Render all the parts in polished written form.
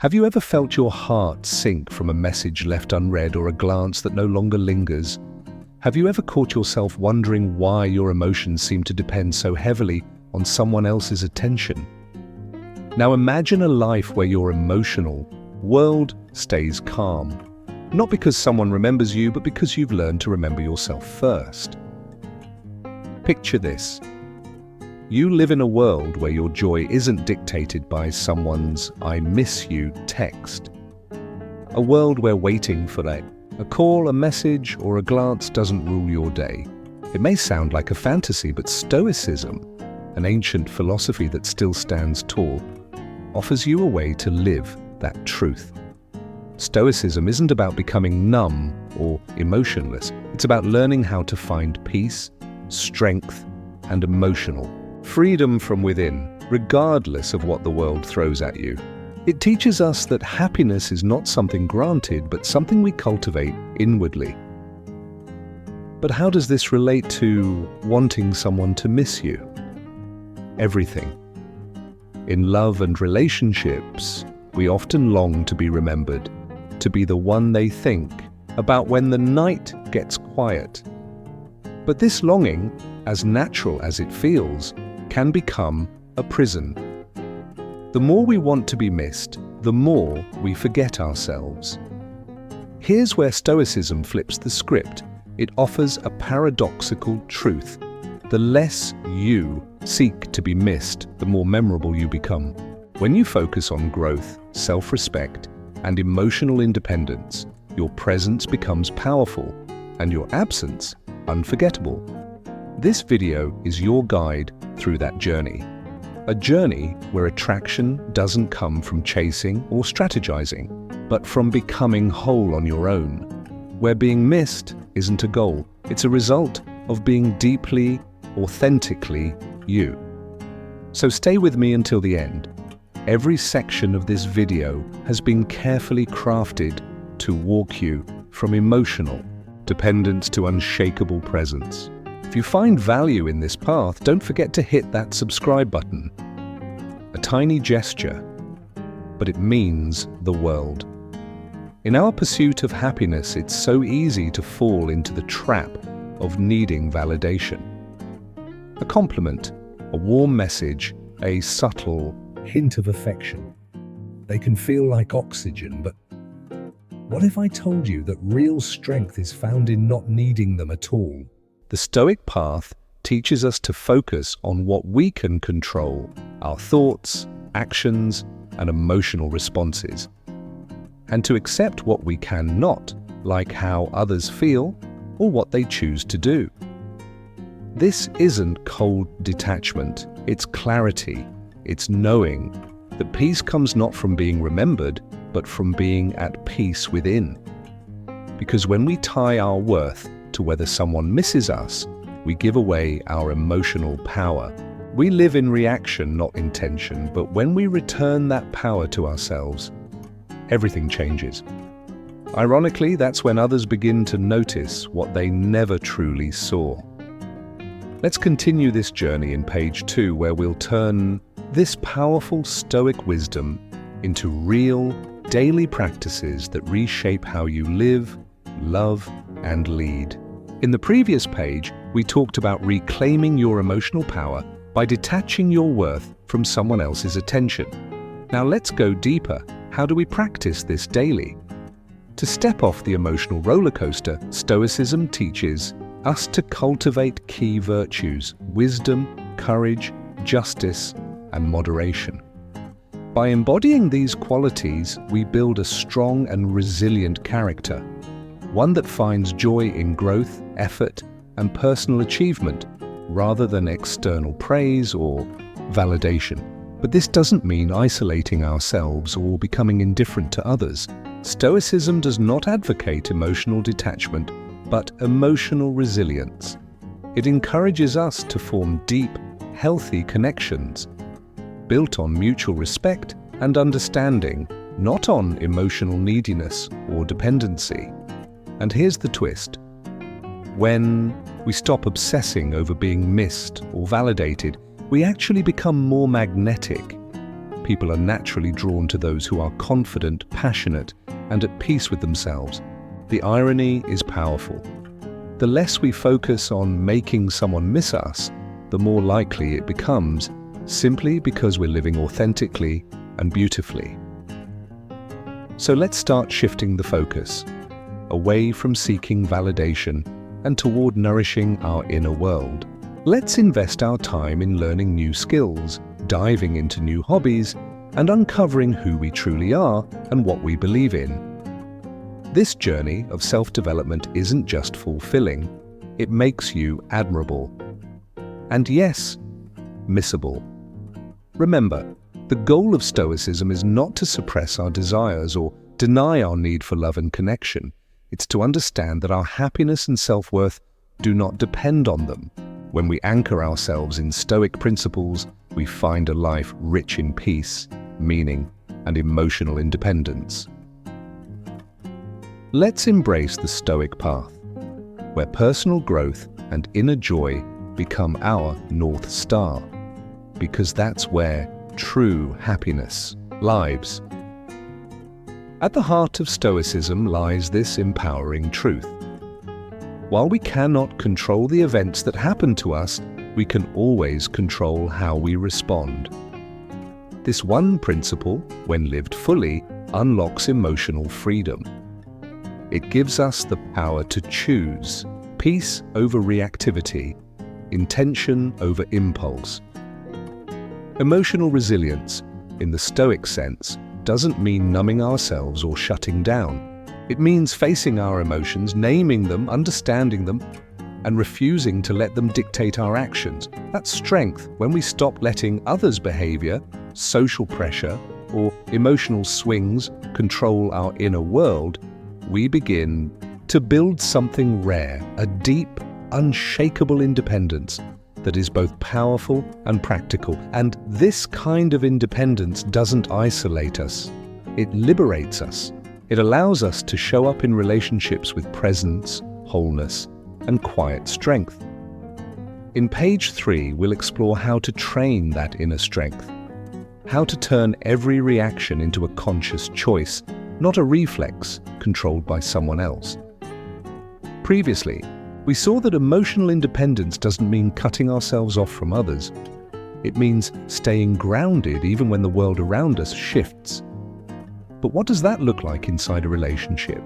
Have you ever felt your heart sink from a message left unread or a glance that no longer lingers? Have you ever caught yourself wondering why your emotions seem to depend so heavily on someone else's attention? Now imagine a life where your emotional world stays calm. Not because someone remembers you, but because you've learned to remember yourself first. Picture this. You live in a world where your joy isn't dictated by someone's "I miss you" text. A world where waiting for a call, a message, or a glance doesn't rule your day. It may sound like a fantasy, but Stoicism, an ancient philosophy that still stands tall, offers you a way to live that truth. Stoicism isn't about becoming numb or emotionless. It's about learning how to find peace, strength, and emotional freedom from within, regardless of what the world throws at you. It teaches us that happiness is not something granted, but something we cultivate inwardly. But how does this relate to wanting someone to miss you? Everything. In love and relationships, we often long to be remembered, to be the one they think about when the night gets quiet. But this longing, as natural as it feels, can become a prison. The more we want to be missed, the more we forget ourselves. Here's where Stoicism flips the script. It offers a paradoxical truth. The less you seek to be missed, the more memorable you become. When you focus on growth, self-respect, and emotional independence, your presence becomes powerful and your absence unforgettable. This video is your guide through that journey. A journey where attraction doesn't come from chasing or strategizing, but from becoming whole on your own. Where being missed isn't a goal, it's a result of being deeply, authentically you. So stay with me until the end. Every section of this video has been carefully crafted to walk you from emotional dependence to unshakable presence. If you find value in this path, don't forget to hit that subscribe button. A tiny gesture, but it means the world. In our pursuit of happiness, it's so easy to fall into the trap of needing validation. A compliment, a warm message, a subtle hint of affection. They can feel like oxygen, but what if I told you that real strength is found in not needing them at all? The Stoic path teaches us to focus on what we can control, our thoughts, actions, and emotional responses, and to accept what we cannot, like how others feel or what they choose to do. This isn't cold detachment, it's clarity, it's knowing that peace comes not from being remembered, but from being at peace within. Because when we tie our worth to whether someone misses us, we give away our emotional power. We live in reaction, not intention, but when we return that power to ourselves, everything changes. Ironically, that's when others begin to notice what they never truly saw. Let's continue this journey in page 2, where we'll turn this powerful Stoic wisdom into real, daily practices that reshape how you live, love, and lead. In the previous page, we talked about reclaiming your emotional power by detaching your worth from someone else's attention. Now let's go deeper. How do we practice this daily? To step off the emotional roller coaster, Stoicism teaches us to cultivate key virtues: wisdom, courage, justice, and moderation. By embodying these qualities, we build a strong and resilient character, one that finds joy in growth, effort, and personal achievement, rather than external praise or validation. But this doesn't mean isolating ourselves or becoming indifferent to others. Stoicism does not advocate emotional detachment, but emotional resilience. It encourages us to form deep, healthy connections, built on mutual respect and understanding, not on emotional neediness or dependency. And here's the twist. When we stop obsessing over being missed or validated, we actually become more magnetic. People are naturally drawn to those who are confident, passionate, and at peace with themselves. The irony is powerful. The less we focus on making someone miss us, the more likely it becomes, simply because we're living authentically and beautifully. So let's start shifting the focus, away from seeking validation and toward nourishing our inner world. Let's invest our time in learning new skills, diving into new hobbies, and uncovering who we truly are and what we believe in. This journey of self-development isn't just fulfilling, it makes you admirable. And yes, missable. Remember, the goal of Stoicism is not to suppress our desires or deny our need for love and connection. It's to understand that our happiness and self-worth do not depend on them. When we anchor ourselves in Stoic principles, we find a life rich in peace, meaning, and emotional independence. Let's embrace the Stoic path, where personal growth and inner joy become our North Star, because that's where true happiness lies. At the heart of Stoicism lies this empowering truth. While we cannot control the events that happen to us, we can always control how we respond. This one principle, when lived fully, unlocks emotional freedom. It gives us the power to choose peace over reactivity, intention over impulse. Emotional resilience, in the Stoic sense, doesn't mean numbing ourselves or shutting down. It means facing our emotions, naming them, understanding them, and refusing to let them dictate our actions. That's strength. When we stop letting others' behavior, social pressure, or emotional swings control our inner world, we begin to build something rare, a deep, unshakable independence that is both powerful and practical. And this kind of independence doesn't isolate us. It liberates us. It allows us to show up in relationships with presence, wholeness, and quiet strength. In page 3, we'll explore how to train that inner strength, how to turn every reaction into a conscious choice, not a reflex controlled by someone else. Previously, we saw that emotional independence doesn't mean cutting ourselves off from others. It means staying grounded even when the world around us shifts. But what does that look like inside a relationship?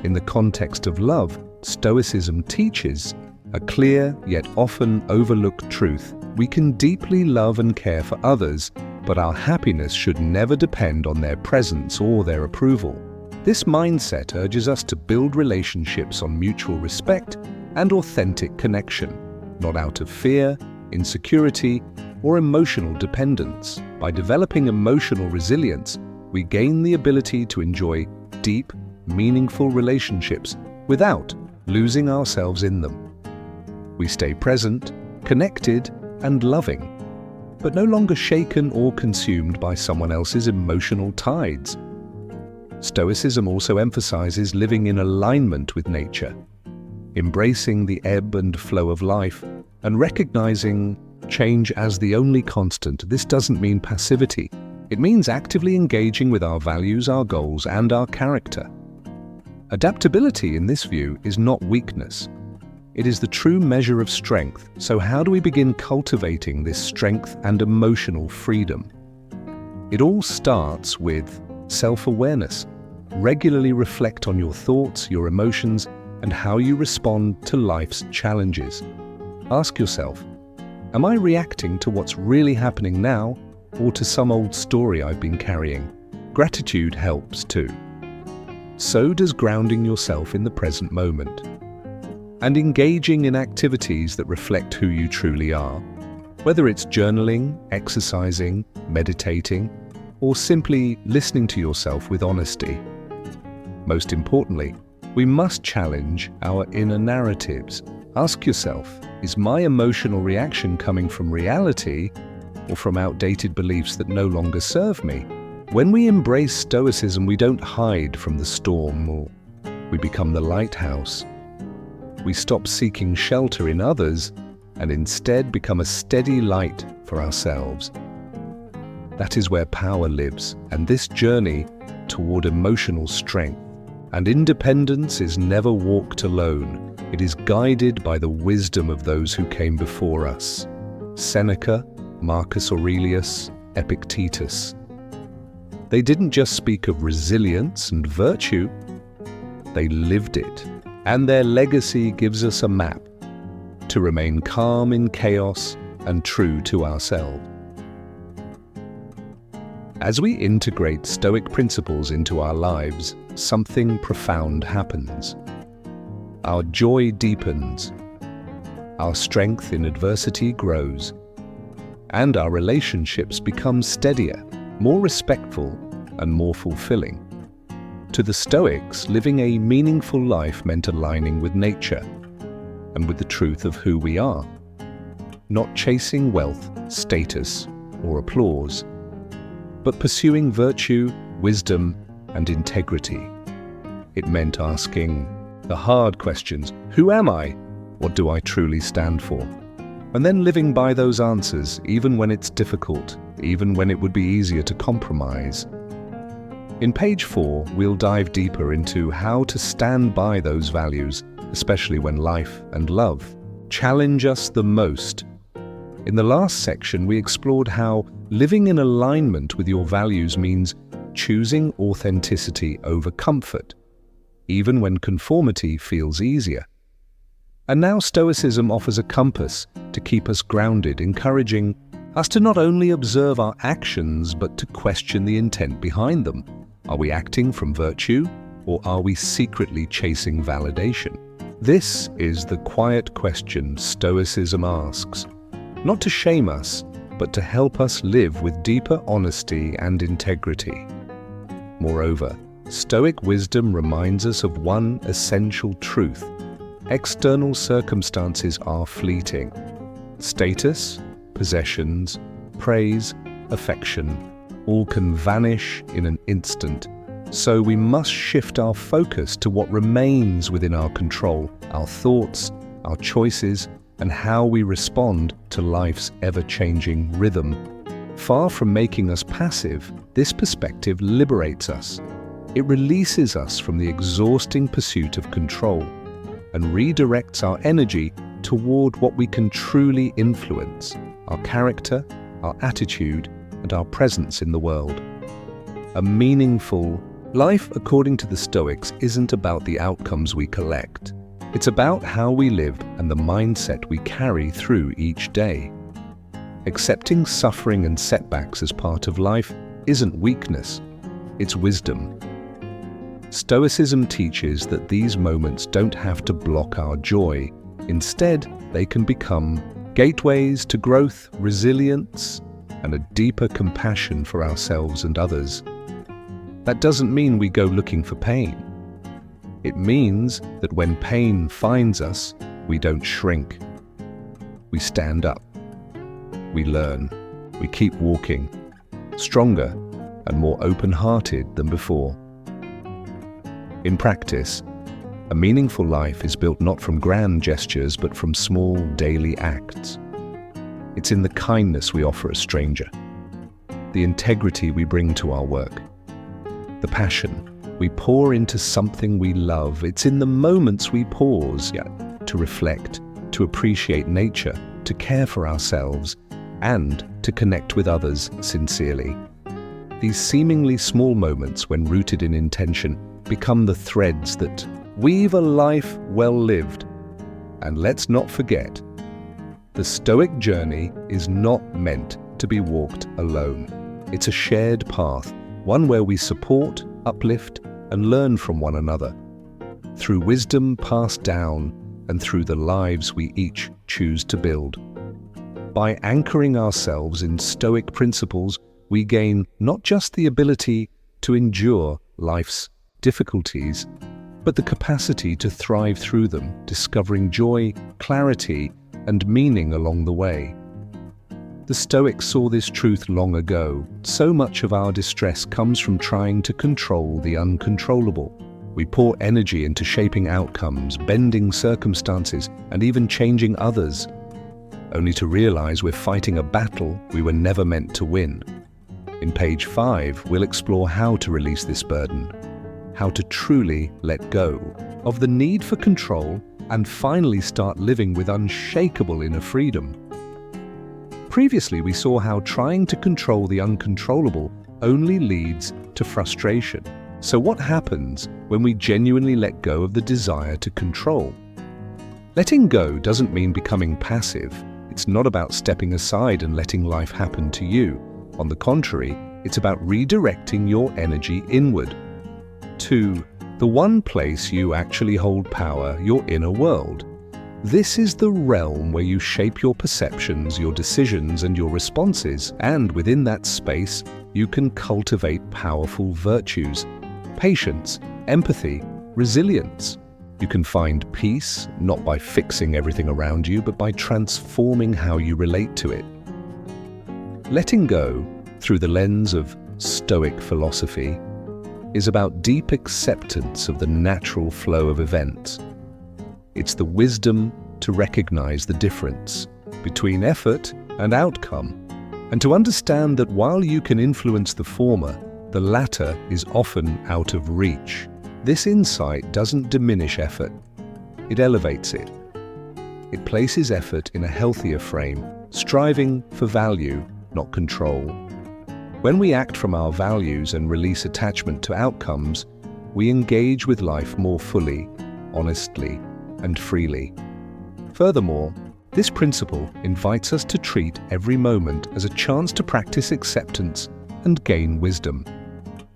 In the context of love, Stoicism teaches a clear yet often overlooked truth. We can deeply love and care for others, but our happiness should never depend on their presence or their approval. This mindset urges us to build relationships on mutual respect and authentic connection, not out of fear, insecurity, or emotional dependence. By developing emotional resilience, we gain the ability to enjoy deep, meaningful relationships without losing ourselves in them. We stay present, connected, and loving, but no longer shaken or consumed by someone else's emotional tides. Stoicism also emphasizes living in alignment with nature, embracing the ebb and flow of life, and recognizing change as the only constant. This doesn't mean passivity. It means actively engaging with our values, our goals, and our character. Adaptability, in this view, is not weakness. It is the true measure of strength. So how do we begin cultivating this strength and emotional freedom? It all starts with self-awareness. Regularly reflect on your thoughts, your emotions, and how you respond to life's challenges. Ask yourself, am I reacting to what's really happening now, or to some old story I've been carrying? Gratitude helps too. So does grounding yourself in the present moment, and engaging in activities that reflect who you truly are. Whether it's journaling, exercising, meditating, or simply listening to yourself with honesty. Most importantly, we must challenge our inner narratives. Ask yourself, is my emotional reaction coming from reality or from outdated beliefs that no longer serve me? When we embrace Stoicism, we don't hide from the storm, or we become the lighthouse. We stop seeking shelter in others and instead become a steady light for ourselves. That is where power lives, and this journey toward emotional strength and independence is never walked alone. It is guided by the wisdom of those who came before us: Seneca, Marcus Aurelius, Epictetus. They didn't just speak of resilience and virtue, they lived it. And their legacy gives us a map to remain calm in chaos and true to ourselves. As we integrate Stoic principles into our lives, something profound happens. Our joy deepens, our strength in adversity grows, and our relationships become steadier, more respectful, and more fulfilling. To the Stoics, living a meaningful life meant aligning with nature and with the truth of who we are, not chasing wealth, status, or applause, but pursuing virtue, wisdom, and integrity. It meant asking the hard questions: who am I? What do I truly stand for? And then living by those answers, even when it's difficult, even when it would be easier to compromise. In page 4, we'll dive deeper into how to stand by those values, especially when life and love challenge us the most. In the last section, we explored how living in alignment with your values means choosing authenticity over comfort, even when conformity feels easier. And now Stoicism offers a compass to keep us grounded, encouraging us to not only observe our actions, but to question the intent behind them. Are we acting from virtue, or are we secretly chasing validation? This is the quiet question Stoicism asks, not to shame us, but to help us live with deeper honesty and integrity. Moreover, Stoic wisdom reminds us of one essential truth: external circumstances are fleeting. Status, possessions, praise, affection, all can vanish in an instant. So we must shift our focus to what remains within our control: our thoughts, our choices, and how we respond to life's ever-changing rhythm. Far from making us passive, this perspective liberates us. It releases us from the exhausting pursuit of control and redirects our energy toward what we can truly influence: our character, our attitude, and our presence in the world. A meaningful life, according to the Stoics, isn't about the outcomes we collect. It's about how we live and the mindset we carry through each day. Accepting suffering and setbacks as part of life isn't weakness, it's wisdom. Stoicism teaches that these moments don't have to block our joy. Instead, they can become gateways to growth, resilience, and a deeper compassion for ourselves and others. That doesn't mean we go looking for pain. It means that when pain finds us, we don't shrink. We stand up. We learn. We keep walking, stronger and more open-hearted than before. In practice, a meaningful life is built not from grand gestures, but from small daily acts. It's in the kindness we offer a stranger, the integrity we bring to our work, the passion we pour into something we love. It's in the moments we pause to reflect, to appreciate nature, to care for ourselves, and to connect with others sincerely. These seemingly small moments, when rooted in intention, become the threads that weave a life well lived. And let's not forget, the Stoic journey is not meant to be walked alone. It's a shared path, one where we support, uplift, and learn from one another, through wisdom passed down and through the lives we each choose to build. By anchoring ourselves in Stoic principles, we gain not just the ability to endure life's difficulties, but the capacity to thrive through them, discovering joy, clarity, and meaning along the way. The Stoics saw this truth long ago. So much of our distress comes from trying to control the uncontrollable. We pour energy into shaping outcomes, bending circumstances, and even changing others, only to realize we're fighting a battle we were never meant to win. In page 5, we'll explore how to release this burden, how to truly let go of the need for control and finally start living with unshakable inner freedom. Previously, we saw how trying to control the uncontrollable only leads to frustration. So what happens when we genuinely let go of the desire to control? Letting go doesn't mean becoming passive. It's not about stepping aside and letting life happen to you. On the contrary, it's about redirecting your energy inward to the one place you actually hold power, your inner world. This is the realm where you shape your perceptions, your decisions, and your responses, and within that space, you can cultivate powerful virtues: patience, empathy, resilience. You can find peace, not by fixing everything around you, but by transforming how you relate to it. Letting go, through the lens of Stoic philosophy, is about deep acceptance of the natural flow of events. It's the wisdom to recognize the difference between effort and outcome, and to understand that while you can influence the former, the latter is often out of reach. This insight doesn't diminish effort, it elevates it. It places effort in a healthier frame, striving for value, not control. When we act from our values and release attachment to outcomes, we engage with life more fully, honestly, and freely. Furthermore, this principle invites us to treat every moment as a chance to practice acceptance and gain wisdom.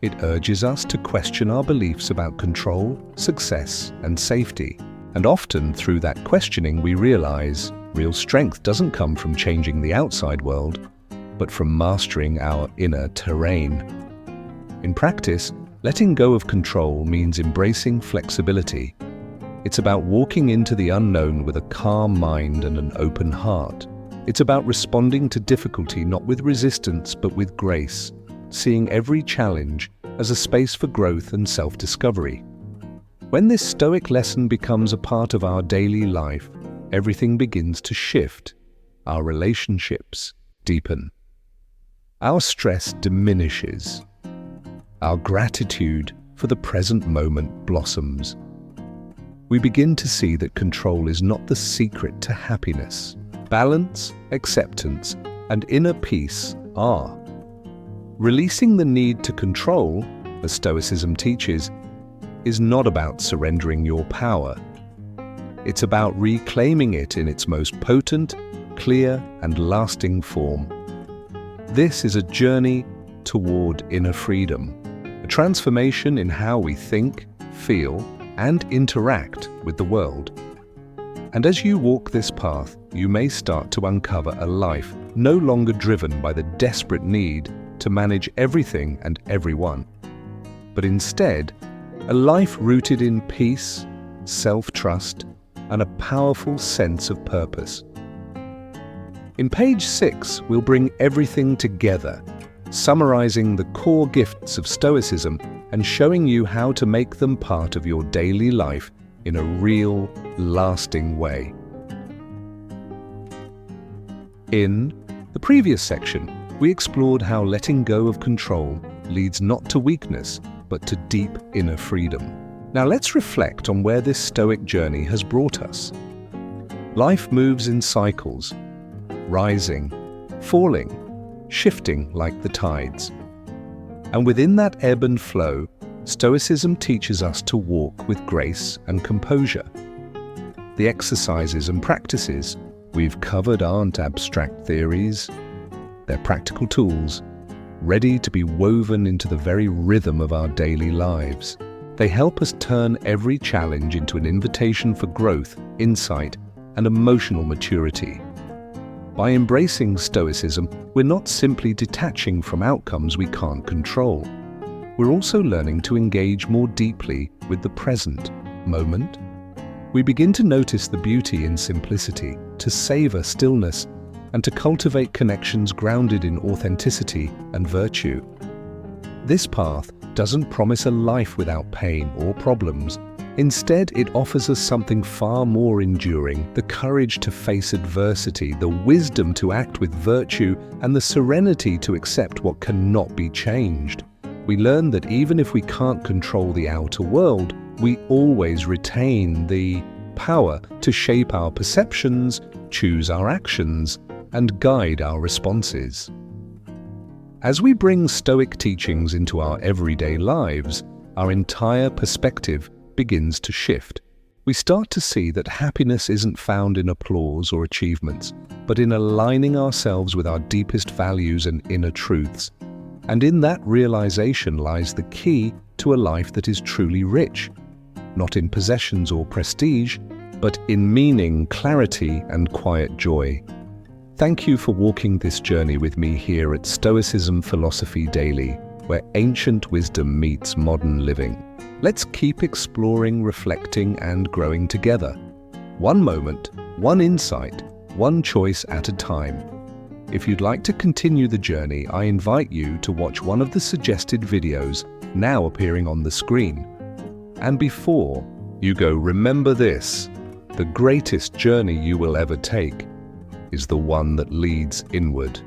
It urges us to question our beliefs about control, success, and safety. And often through that questioning we realize real strength doesn't come from changing the outside world, but from mastering our inner terrain. In practice, letting go of control means embracing flexibility. It's about walking into the unknown with a calm mind and an open heart. It's about responding to difficulty not with resistance but with grace, seeing every challenge as a space for growth and self-discovery. When this Stoic lesson becomes a part of our daily life, everything begins to shift. Our relationships deepen. Our stress diminishes. Our gratitude for the present moment blossoms. We begin to see that control is not the secret to happiness. Balance, acceptance, and inner peace are. Releasing the need to control, as Stoicism teaches, is not about surrendering your power. It's about reclaiming it in its most potent, clear, and lasting form. This is a journey toward inner freedom, a transformation in how we think, feel, and interact with the world. And as you walk this path, you may start to uncover a life no longer driven by the desperate need to manage everything and everyone, but instead, a life rooted in peace, self-trust, and a powerful sense of purpose. In page 6, we'll bring everything together, summarizing the core gifts of Stoicism and showing you how to make them part of your daily life in a real, lasting way. In the previous section, we explored how letting go of control leads not to weakness, but to deep inner freedom. Now let's reflect on where this Stoic journey has brought us. Life moves in cycles, rising, falling, shifting like the tides. And within that ebb and flow, Stoicism teaches us to walk with grace and composure. The exercises and practices we've covered aren't abstract theories, they're practical tools, ready to be woven into the very rhythm of our daily lives. They help us turn every challenge into an invitation for growth, insight, and emotional maturity. By embracing Stoicism, we're not simply detaching from outcomes we can't control. We're also learning to engage more deeply with the present moment. We begin to notice the beauty in simplicity, to savor stillness, and to cultivate connections grounded in authenticity and virtue. This path doesn't promise a life without pain or problems. Instead, it offers us something far more enduring: the courage to face adversity, the wisdom to act with virtue, and the serenity to accept what cannot be changed. We learn that even if we can't control the outer world, we always retain the power to shape our perceptions, choose our actions, and guide our responses. As we bring Stoic teachings into our everyday lives, our entire perspective begins to shift. We start to see that happiness isn't found in applause or achievements, but in aligning ourselves with our deepest values and inner truths. And in that realization lies the key to a life that is truly rich, not in possessions or prestige, but in meaning, clarity, and quiet joy. Thank you for walking this journey with me here at Stoicism Philosophy Daily, where ancient wisdom meets modern living. Let's keep exploring, reflecting, and growing together. One moment, one insight, one choice at a time. If you'd like to continue the journey, I invite you to watch one of the suggested videos now appearing on the screen. And before you go, remember this: the greatest journey you will ever take is the one that leads inward.